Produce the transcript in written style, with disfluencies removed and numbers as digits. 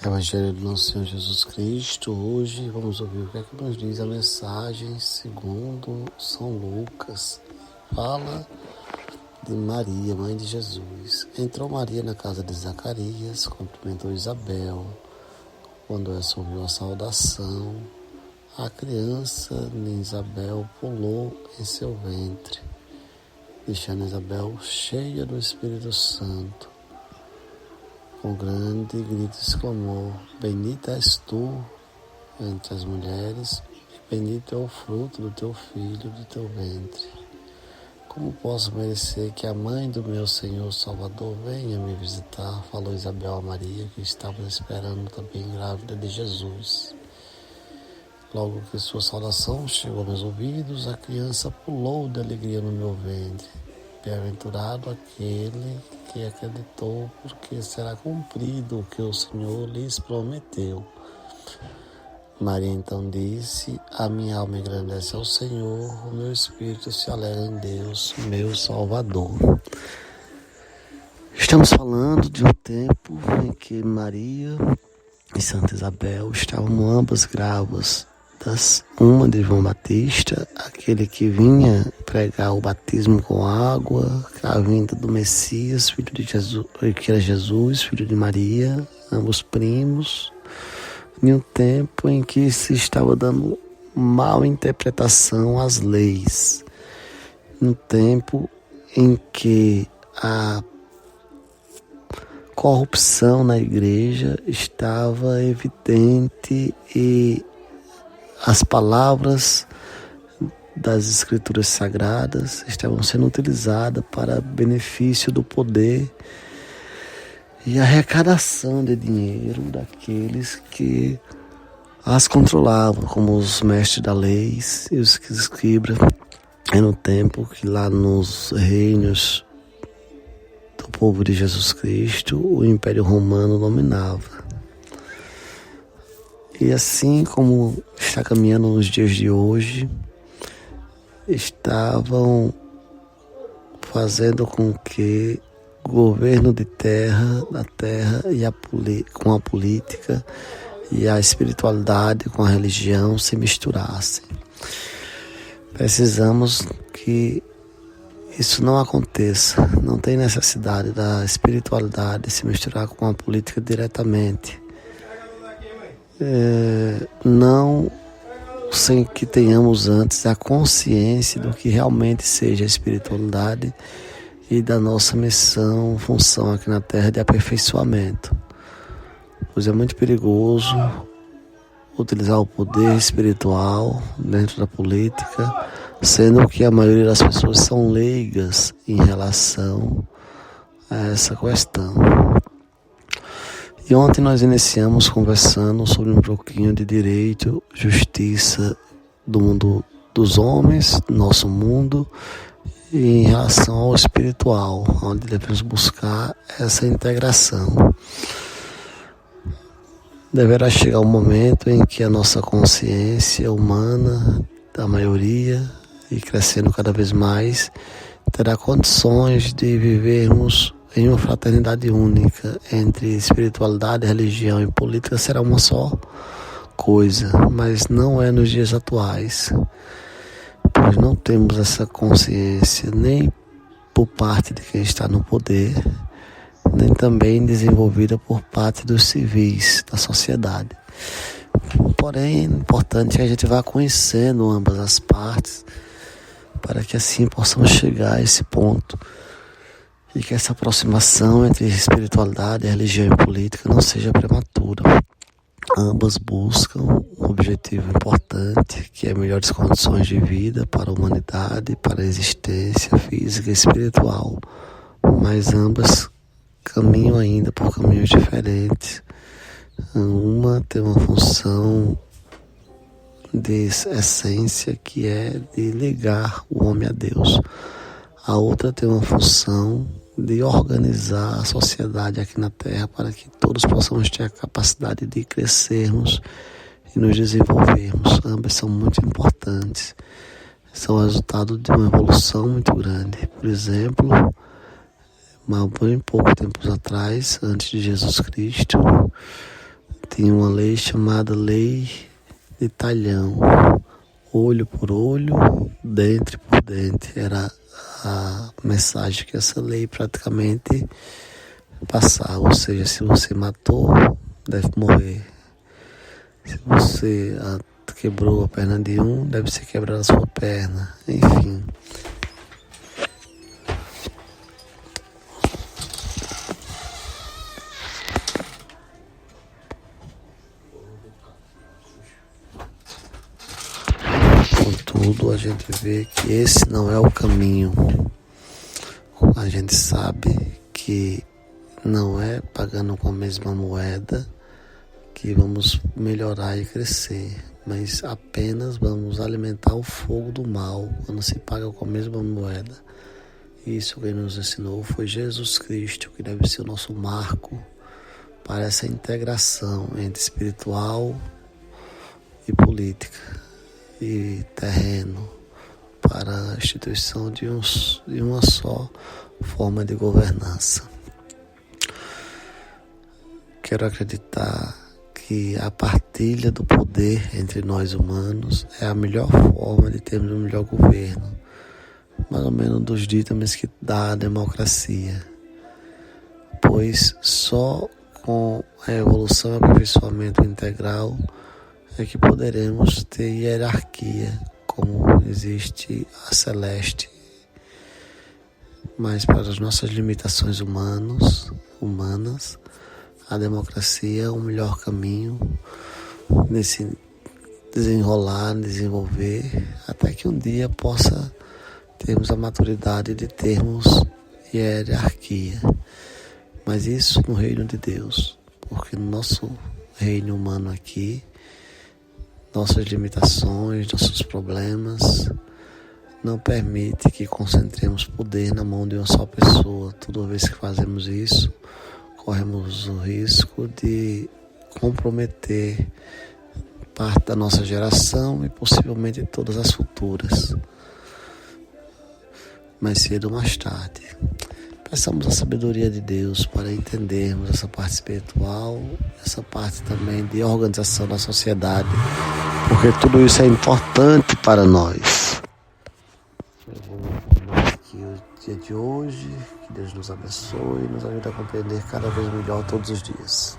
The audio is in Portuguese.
Evangelho do nosso Senhor Jesus Cristo. Hoje vamos ouvir o que é que nos diz a mensagem segundo São Lucas. Fala de Maria, mãe de Jesus. Entrou Maria na casa de Zacarias, cumprimentou Isabel. Quando essa ouviu a saudação, a criança de Isabel pulou em seu ventre, deixando Isabel cheia do Espírito Santo. Com grande grito exclamou: Bendita és tu entre as mulheres, e bendito é o fruto do teu filho, do teu ventre. Como posso merecer que a mãe do meu Senhor Salvador venha me visitar? Falou Isabel a Maria, que estava esperando também grávida de Jesus. Logo que sua saudação chegou aos meus ouvidos, a criança pulou de alegria no meu ventre. Bem-aventurado aquele que acreditou, porque será cumprido o que o Senhor lhes prometeu. Maria então disse: A minha alma engrandece ao Senhor, o meu espírito se alegra em Deus, meu Salvador. Estamos falando de um tempo em que Maria e Santa Isabel estavam ambas grávidas, uma de João Batista, aquele que vinha pregar o batismo com água, a vinda do Messias, filho de Jesus, que era Jesus, filho de Maria, ambos primos, em um tempo em que se estava dando mal interpretação às leis, um tempo em que a corrupção na igreja estava evidente e as palavras das Escrituras Sagradas estavam sendo utilizadas para benefício do poder e arrecadação de dinheiro daqueles que as controlavam, como os mestres da lei e os escribas, no tempo que lá nos reinos do povo de Jesus Cristo o Império Romano dominava. E assim como está caminhando nos dias de hoje, estavam fazendo com que o governo da terra e com a política e a espiritualidade com a religião se misturassem. Precisamos que isso não aconteça. Não tem necessidade da espiritualidade se misturar com a política diretamente. Não sem que tenhamos antes a consciência do que realmente seja a espiritualidade e da nossa missão, função aqui na Terra de aperfeiçoamento. Pois é muito perigoso utilizar o poder espiritual dentro da política, sendo que a maioria das pessoas são leigas em relação a essa questão. E ontem nós iniciamos conversando sobre um pouquinho de direito, justiça do mundo dos homens, nosso mundo, e em relação ao espiritual, onde devemos buscar essa integração. Deverá chegar um momento em que a nossa consciência humana, da maioria, e crescendo cada vez mais, terá condições de vivermos em uma fraternidade única entre espiritualidade, religião e política. Será uma só coisa, mas não é nos dias atuais, pois não temos essa consciência nem por parte de quem está no poder, nem também desenvolvida por parte dos civis da sociedade. Porém, é importante que a gente vá conhecendo ambas as partes, para que assim possamos chegar a esse ponto e que essa aproximação entre espiritualidade, religião e política não seja prematura. Ambas buscam um objetivo importante, que é melhores condições de vida para a humanidade, para a existência física e espiritual, mas ambas caminham ainda por caminhos diferentes. Uma tem uma função de essência, que é de ligar o homem a Deus. A outra tem uma função de organizar a sociedade aqui na Terra para que todos possamos ter a capacidade de crescermos e nos desenvolvermos. Ambas são muito importantes. São resultado de uma evolução muito grande. Por exemplo, bem pouco tempo atrás, antes de Jesus Cristo, tinha uma lei chamada Lei de Talhão. Olho por olho, dente por dente. Era a mensagem que essa lei praticamente passava. Ou seja, se você matou, deve morrer. Se você quebrou a perna de um, deve ser quebrada a sua perna. Enfim. Contudo, a gente vê que esse não é o caminho. A gente sabe que não é pagando com a mesma moeda que vamos melhorar e crescer, mas apenas vamos alimentar o fogo do mal quando se paga com a mesma moeda. Isso quem nos ensinou foi Jesus Cristo, que deve ser o nosso marco para essa integração entre espiritual e política e terreno, para a instituição de uma só forma de governança. Quero acreditar que a partilha do poder entre nós humanos é a melhor forma de termos um melhor governo, mais ou menos dos ditames que dá a democracia, pois só com a evolução e aperfeiçoamento integral é que poderemos ter hierarquia, como existe a celeste. Mas para as nossas limitações humanas, a democracia é o melhor caminho nesse desenvolver, até que um dia possa termos a maturidade de termos hierarquia. Mas isso no reino de Deus, porque no nosso reino humano aqui, nossas limitações, nossos problemas não permite que concentremos poder na mão de uma só pessoa. Toda vez que fazemos isso, corremos o risco de comprometer parte da nossa geração e possivelmente todas as futuras, mais cedo ou mais tarde. Peçamos a sabedoria de Deus para entendermos essa parte espiritual, essa parte também de organização da sociedade, porque tudo isso é importante para nós. Eu vou terminar aqui o dia de hoje. Que Deus nos abençoe e nos ajude a compreender cada vez melhor todos os dias.